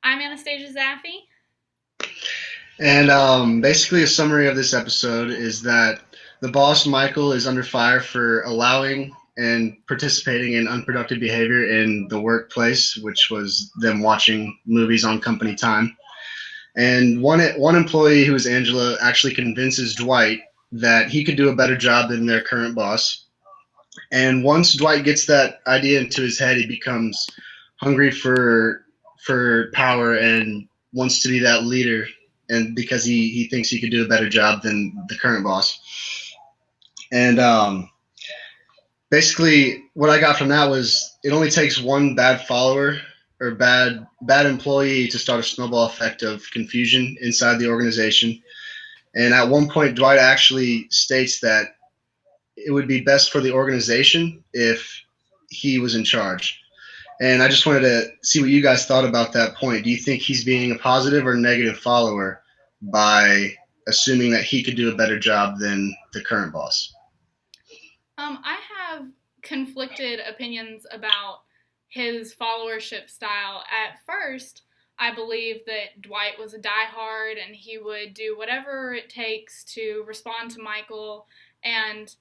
I'm Anastasia Zaffe. And basically, a summary of this episode is that the boss, Michael, is under fire for allowing and participating in unproductive behavior in the workplace, which was them watching movies on company time. And one employee, who is Angela, actually convinces Dwight that he could do a better job than their current boss. And once Dwight gets that idea into his head, he becomes hungry for power and wants to be that leader, and because he thinks he could do a better job than the current boss. And basically, what I got from that was it only takes one bad follower or bad employee to start a snowball effect of confusion inside the organization. And at one point, Dwight actually states that it would be best for the organization if he was in charge. And I just wanted to see what you guys thought about that point. Do you think he's being a positive or negative follower by assuming that he could do a better job than the current boss? I have conflicted opinions about his followership style. At first, I believed that Dwight was a diehard and he would do whatever it takes to respond to Michael and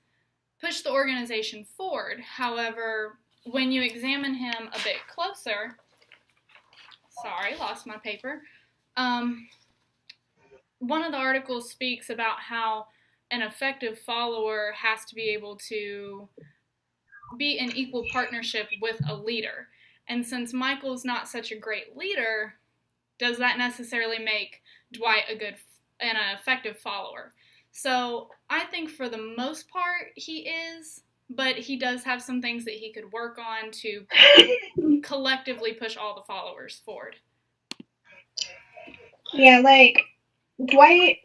push the organization forward. However, when you examine him a bit closer, sorry, lost my paper. Um, One of the articles speaks about how an effective follower has to be able to be in equal partnership with a leader. And since Michael's not such a great leader, does that necessarily make Dwight a good and an effective follower? So I think for the most part he is, but he does have some things that he could work on to collectively push all the followers forward. Yeah, like Dwight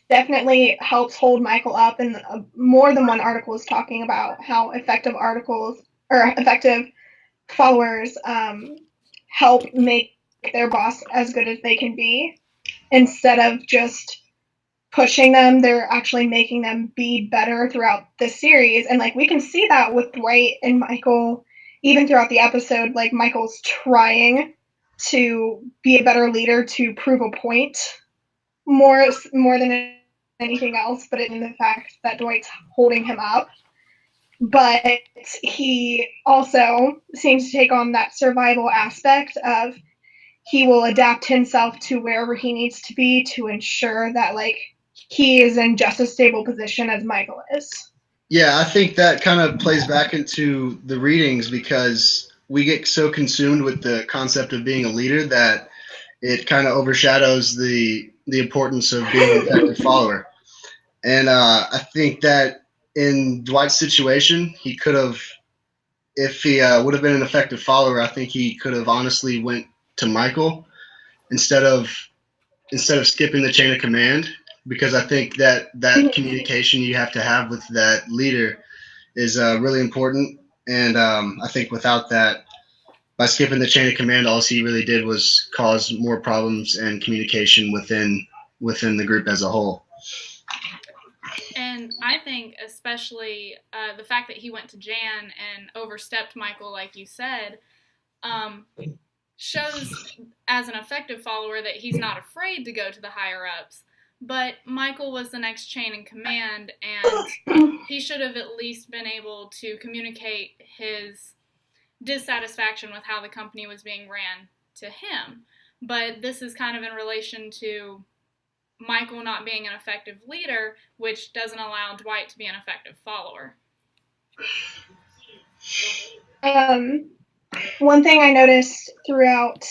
definitely helps hold Michael up, and more than one article is talking about how effective articles or effective followers help make their boss as good as they can be. Instead of just pushing them, they're actually making them be better throughout the series. And like we can see that with Dwight and Michael, even throughout the episode, like Michael's trying to be a better leader to prove a point more than anything else, but in the fact that Dwight's holding him up. But he also seems to take on that survival aspect of he will adapt himself to wherever he needs to be to ensure that like he is in just as stable position as Michael is. Yeah, I think that kind of plays back into the readings because we get so consumed with the concept of being a leader that it kind of overshadows the importance of being an effective follower. And I think that in Dwight's situation, he could have, if he would have been an effective follower, I think he could have honestly went to Michael instead of skipping the chain of command, because I think that communication you have to have with that leader is really important. And I think without that, by skipping the chain of command, all he really did was cause more problems and communication within the group as a whole. And I think especially the fact that he went to Jan and overstepped Michael, like you said, um, shows as an effective follower that he's not afraid to go to the higher ups. But Michael was the next chain in command, and he should have at least been able to communicate his dissatisfaction with how the company was being ran to him. But this is kind of in relation to Michael not being an effective leader, which doesn't allow Dwight to be an effective follower. One thing I noticed throughout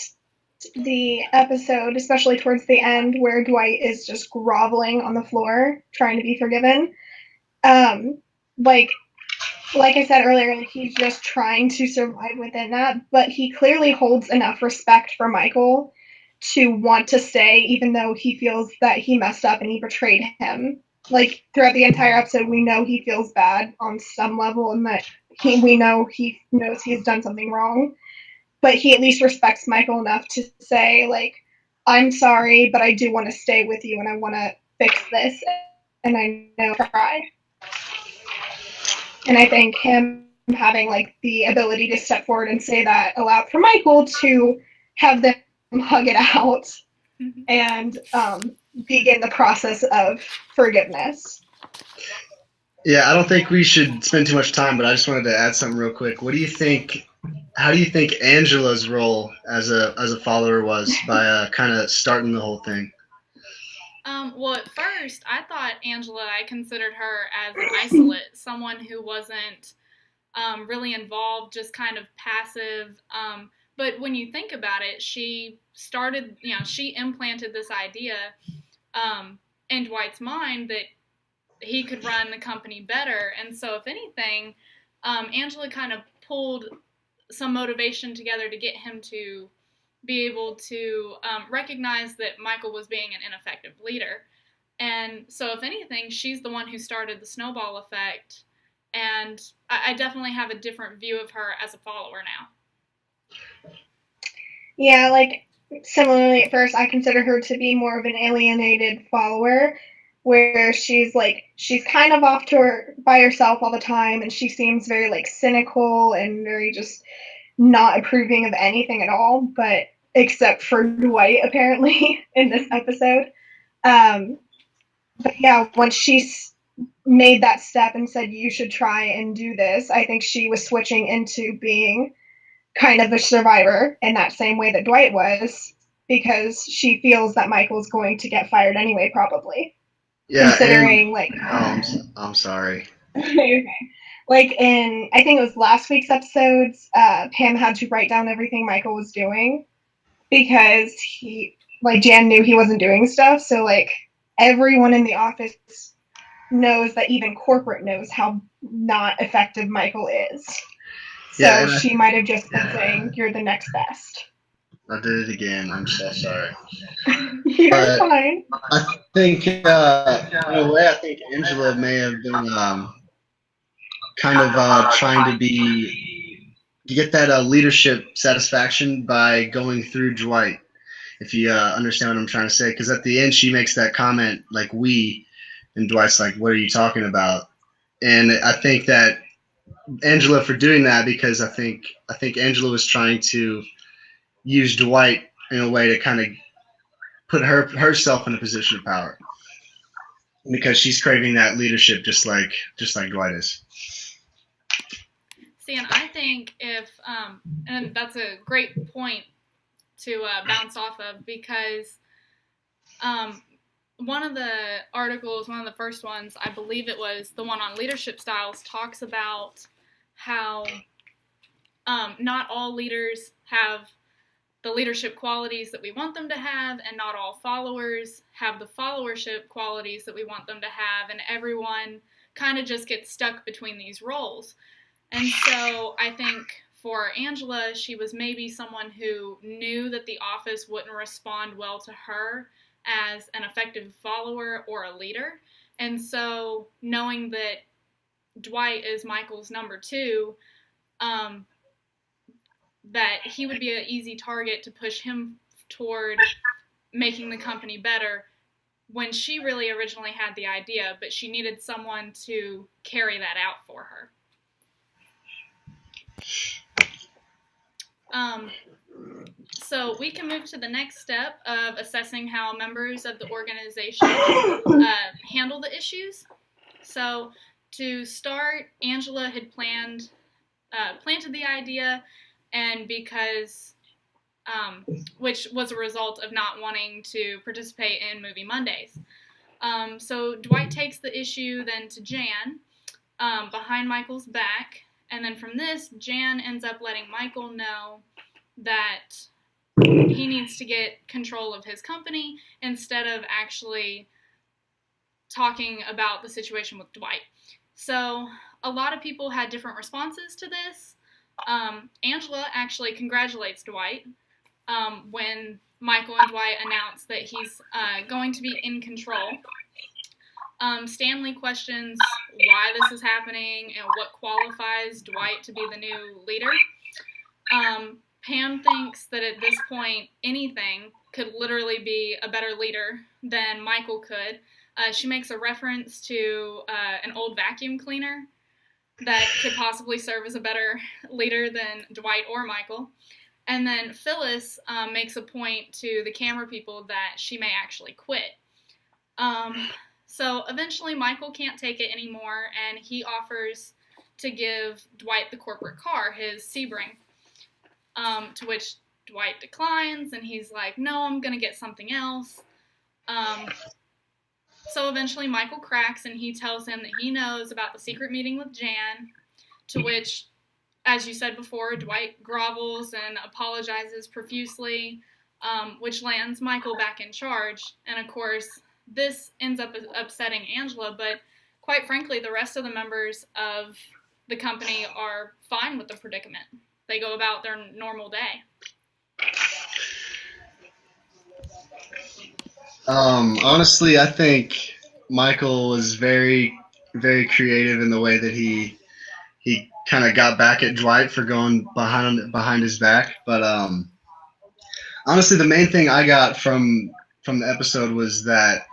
the episode, especially towards the end, where Dwight is just groveling on the floor, trying to be forgiven. Um, like like I said earlier, he's just trying to survive within that, but he clearly holds enough respect for Michael to want to stay, even though he feels that he messed up and he betrayed him. Like throughout the entire episode, we know he feels bad on some level, and that we know he knows he's done something wrong, but he at least respects Michael enough to say, like, I'm sorry, but I do want to stay with you and I want to fix this, and I know I'll try. And I think him having like the ability to step forward and say that allowed for Michael to have the hug it out and begin the process of forgiveness. Yeah, I don't think we should spend too much time, but I just wanted to add something real quick. What do you think? How do you think Angela's role as a follower was by kind of starting the whole thing? Well, at first, I thought I considered her as an isolate, someone who wasn't really involved, just kind of passive. But when you think about it, she implanted this idea in Dwight's mind that he could run the company better. And so, if anything, Angela kind of pulled some motivation together to get him to be able to recognize that Michael was being an ineffective leader. And so, if anything, she's the one who started the snowball effect. And I definitely have a different view of her as a follower now. Yeah, like, similarly at first, I consider her to be more of an alienated follower, where she's kind of off by herself all the time, and she seems very, like, cynical and very just not approving of anything at all, but except for Dwight, apparently, in this episode. But yeah, once she made that step and said, you should try and do this, I think she was switching into being kind of a survivor in that same way that Dwight was, because she feels that Michael's going to get fired anyway, probably. Yeah, considering, I'm sorry. Okay. Like in, I think it was last week's episodes, Pam had to write down everything Michael was doing because Jan knew he wasn't doing stuff. So, like, everyone in the office knows that even corporate knows how not effective Michael is. So she might have just been saying, you're the next best. I did it again. I'm so sorry. You're fine. I think, in a way, I think Angela may have been kind of trying to get that leadership satisfaction by going through Dwight, if you understand what I'm trying to say. Because at the end, she makes that comment, like, we, and Dwight's like, what are you talking about? And I think that Angela for doing that, because I think Angela was trying to use Dwight in a way to kind of put herself in a position of power, because she's craving that leadership just like Dwight is. See, and I think and that's a great point to bounce off of, because one of the articles, one of the first ones, I believe it was the one on leadership styles, talks about how not all leaders have the leadership qualities that we want them to have, and not all followers have the followership qualities that we want them to have, and everyone kind of just gets stuck between these roles. And so I think for Angela, she was maybe someone who knew that the office wouldn't respond well to her as an effective follower or a leader. And so knowing that Dwight is Michael's number two, that he would be an easy target to push him toward making the company better, when she really originally had the idea, but she needed someone to carry that out for her. So we can move to the next step of assessing how members of the organization handle the issues. So to start, Angela had planted the idea, and because which was a result of not wanting to participate in Movie Mondays. So Dwight takes the issue then to Jan behind Michael's back, and then from this, Jan ends up letting Michael know that he needs to get control of his company instead of actually talking about the situation with Dwight. So a lot of people had different responses to this. Angela actually congratulates Dwight when Michael and Dwight announce that he's going to be in control. Stanley questions why this is happening and what qualifies Dwight to be the new leader. Pam thinks that at this point, anything could literally be a better leader than Michael could. She makes a reference to an old vacuum cleaner that could possibly serve as a better leader than Dwight or Michael. And then Phyllis makes a point to the camera people that she may actually quit. So eventually Michael can't take it anymore, and he offers to give Dwight the corporate car, his Sebring, to which Dwight declines, and he's like, no, I'm going to get something else. So eventually Michael cracks, and he tells him that he knows about the secret meeting with Jan, to which, as you said before, Dwight grovels and apologizes profusely, which lands Michael back in charge. And of course, this ends up upsetting Angela, but quite frankly, the rest of the members of the company are fine with the predicament. They go about their normal day. Honestly, I think Michael was very, very creative in the way that he kind of got back at Dwight for going behind his back. But honestly, the main thing I got from the episode was that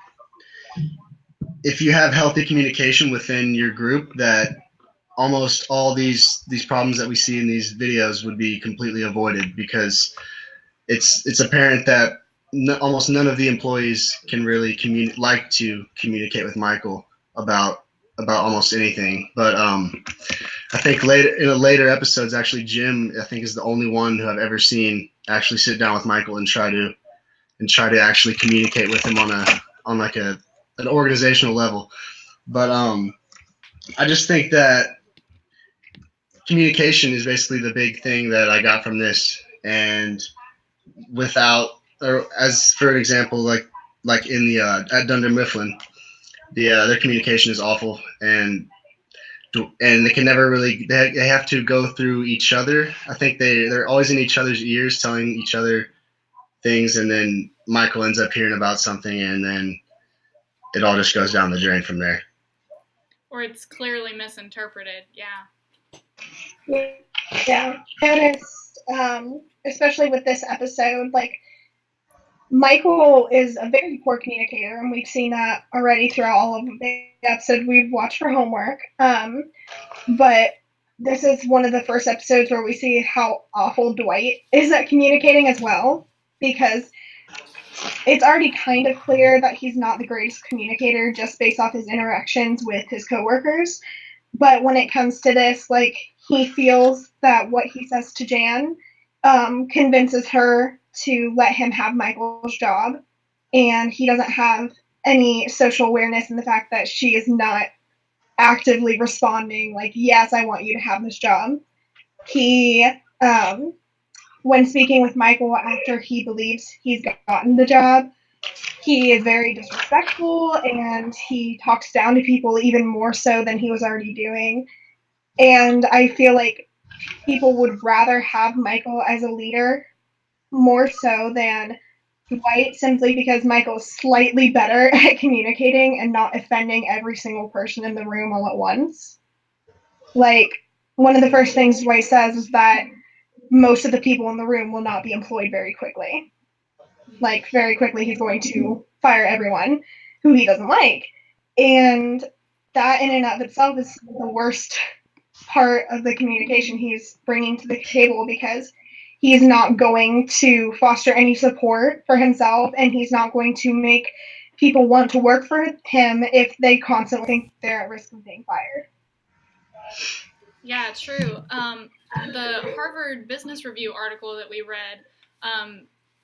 if you have healthy communication within your group, that almost all these problems that we see in these videos would be completely avoided, because it's apparent that almost none of the employees can really like to communicate with Michael about almost anything. But I think in later episodes, actually Jim, I think, is the only one who I've ever seen actually sit down with Michael and try to actually communicate with him on like an organizational level. But I just think that communication is basically the big thing that I got from this. And as for example, like in the at Dunder Mifflin, their communication is awful, and they can never really, they have to go through each other. I think they're always in each other's ears telling each other things, and then Michael ends up hearing about something, and then it all just goes down the drain from there. Or it's clearly misinterpreted. Yeah. Noticed, especially with this episode, like, Michael is a very poor communicator, and we've seen that already throughout all of the episodes we've watched for homework. But this is one of the first episodes where we see how awful Dwight is at communicating as well, because it's already kind of clear that he's not the greatest communicator just based off his interactions with his coworkers. But when it comes to this, like, he feels that what he says to Jan convinces her to let him have Michael's job, and he doesn't have any social awareness in the fact that she is not actively responding like, yes, I want you to have this job. He, when speaking with Michael after he believes he's gotten the job, he is very disrespectful, and he talks down to people even more so than he was already doing. And I feel like people would rather have Michael as a leader more so than Dwight, simply because Michael's slightly better at communicating and not offending every single person in the room all at once. Like, one of the first things Dwight says is that most of the people in the room will not be employed very quickly. Like, very quickly he's going to fire everyone who he doesn't like. And that in and of itself is the worst part of the communication he's bringing to the table, because he's not going to foster any support for himself, and he's not going to make people want to work for him if they constantly think they're at risk of being fired. Yeah, true. The Harvard Business Review article that we read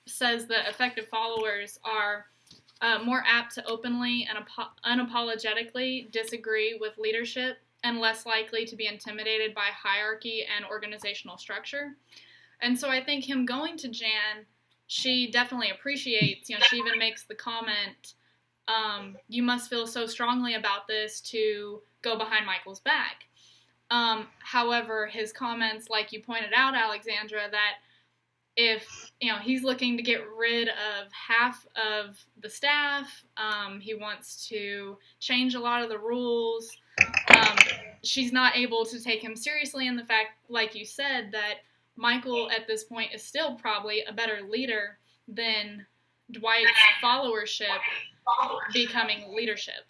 says that effective followers are more apt to openly and unapologetically disagree with leadership, and less likely to be intimidated by hierarchy and organizational structure. And so I think him going to Jan, she definitely appreciates. She even makes the comment, you must feel so strongly about this to go behind Michael's back. However, his comments, like you pointed out, Alexandra, that if he's looking to get rid of half of the staff, he wants to change a lot of the rules. She's not able to take him seriously in the fact, like you said, that Michael at this point is still probably a better leader than Dwight's followership becoming leadership.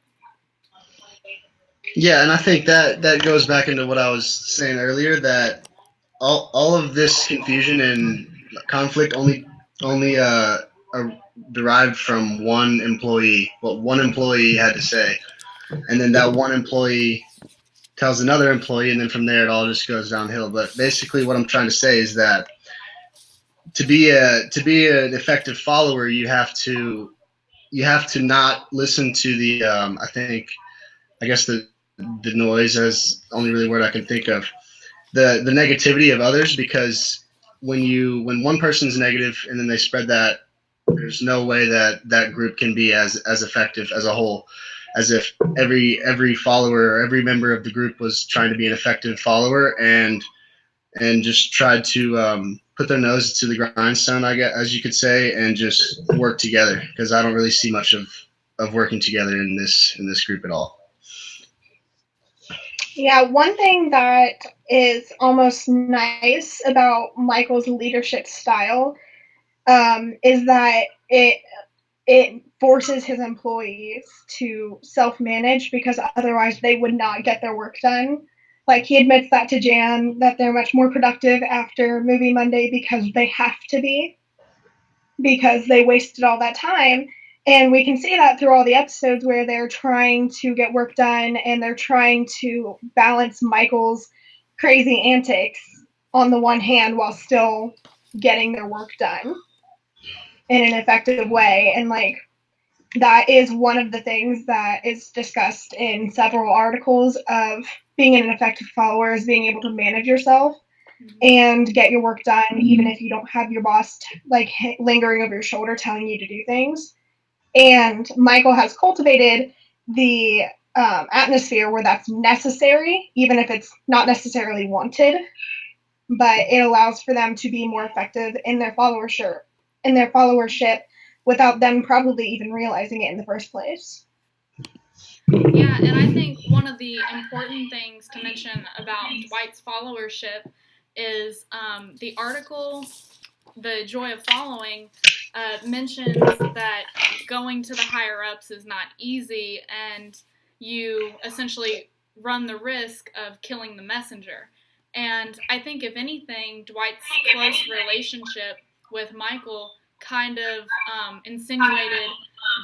Yeah, and I think that goes back into what I was saying earlier, that all of this confusion conflict only derived from one employee, what one employee had to say, and then that one employee tells another employee, and then from there it all just goes downhill. But basically, what I'm trying to say is that to be an effective follower, you have to not listen to the I guess the noise is the only really word I can think of, the negativity of others, because when one person's negative and then they spread that, there's no way that that group can be as effective as a whole, as if every follower or every member of the group was trying to be an effective follower and just tried to put their nose to the grindstone, I guess, as you could say, and just work together, because I don't really see much of working together in this group at all. Yeah, one thing that is almost nice about Michael's leadership style is that it forces his employees to self-manage, because otherwise they would not get their work done. Like, he admits that to Jan, that they're much more productive after Movie Monday because they have to be, because they wasted all that time. And we can see that through all the episodes where they're trying to get work done and they're trying to balance Michael's crazy antics on the one hand while still getting their work done in an effective way. And like, that is one of the things that is discussed in several articles of being an effective follower, is being able to manage yourself and get your work done, even if you don't have your boss like lingering over your shoulder telling you to do things. And Michael has cultivated the atmosphere where that's necessary, even if it's not necessarily wanted, but it allows for them to be more effective in their followership without them probably even realizing it in the first place. Yeah, and I think one of the important things to mention about Dwight's followership is the article, The Joy of Following, mentions that going to the higher ups is not easy, and you essentially run the risk of killing the messenger. And I think, if anything, Dwight's close relationship with Michael kind of insinuated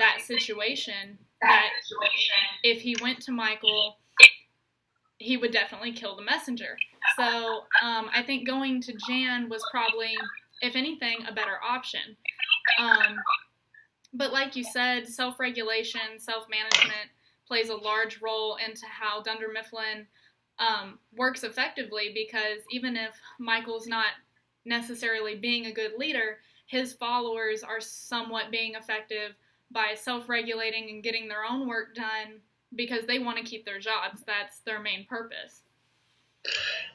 that situation, that if he went to Michael, he would definitely kill the messenger. So I think going to Jan was probably, if anything, a better option. But like you said, self-regulation, self-management plays a large role into how Dunder Mifflin works effectively, because even if Michael's not necessarily being a good leader, his followers are somewhat being effective by self-regulating and getting their own work done, because they want to keep their jobs. That's their main purpose.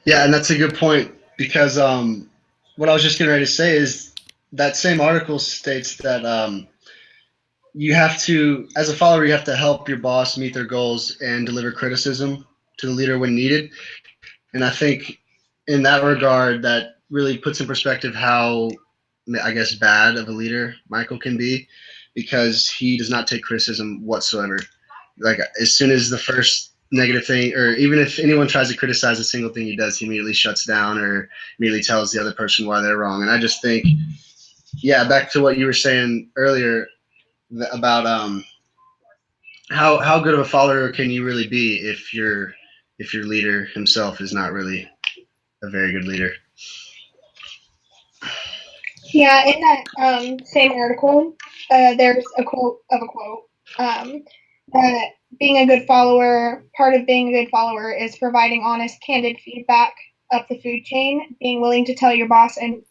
Yeah, and that's a good point, because what I was just getting ready to say is that same article states that you have to, as a follower, you have to help your boss meet their goals and deliver criticism to the leader when needed. And I think in that regard, that really puts in perspective how, I guess, bad of a leader Michael can be, because he does not take criticism whatsoever. Like, as soon as the first negative thing, or even if anyone tries to criticize a single thing he does, he immediately shuts down or immediately tells the other person why they're wrong. And I just think, yeah, back to what you were saying earlier about how good of a follower can you really be if your leader himself is not really a very good leader. Yeah, in that same article, there's a quote of a quote that being a good follower, part of being a good follower is providing honest, candid feedback up the food chain, being willing to tell your boss and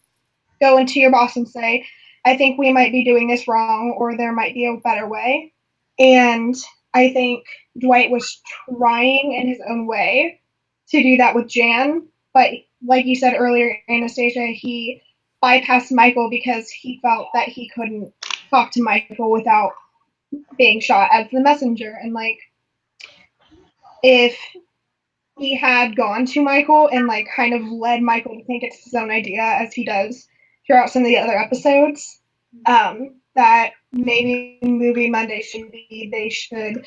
go into your boss and say, I think we might be doing this wrong, or there might be a better way. And I think Dwight was trying in his own way to do that with Jan, but like you said earlier, Anastasia, he bypassed Michael because he felt that he couldn't talk to Michael without being shot as the messenger. And like, if he had gone to Michael and like kind of led Michael to think it's his own idea, as he does throughout some of the other episodes, that maybe Movie Monday should be, they should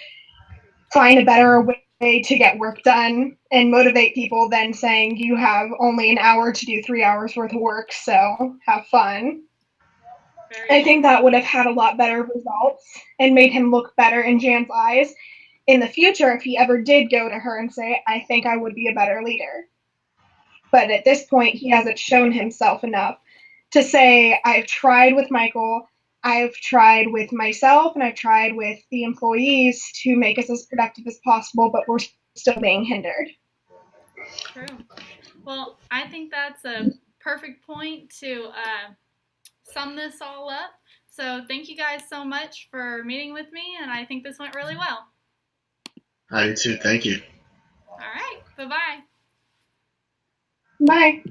find a better way way to get work done and motivate people than saying you have only an hour to do 3 hours worth of work, so have fun. I think that would have had a lot better results and made him look better in Jan's eyes in the future if he ever did go to her and say, I think I would be a better leader. But at this point, he hasn't shown himself enough to say, I've tried with Michael, I've tried with myself, and I've tried with the employees to make us as productive as possible, but we're still being hindered. True. Well, I think that's a perfect point to sum this all up. So thank you guys so much for meeting with me, and I think this went really well. I do too. Thank you. All right. Bye-bye. Bye.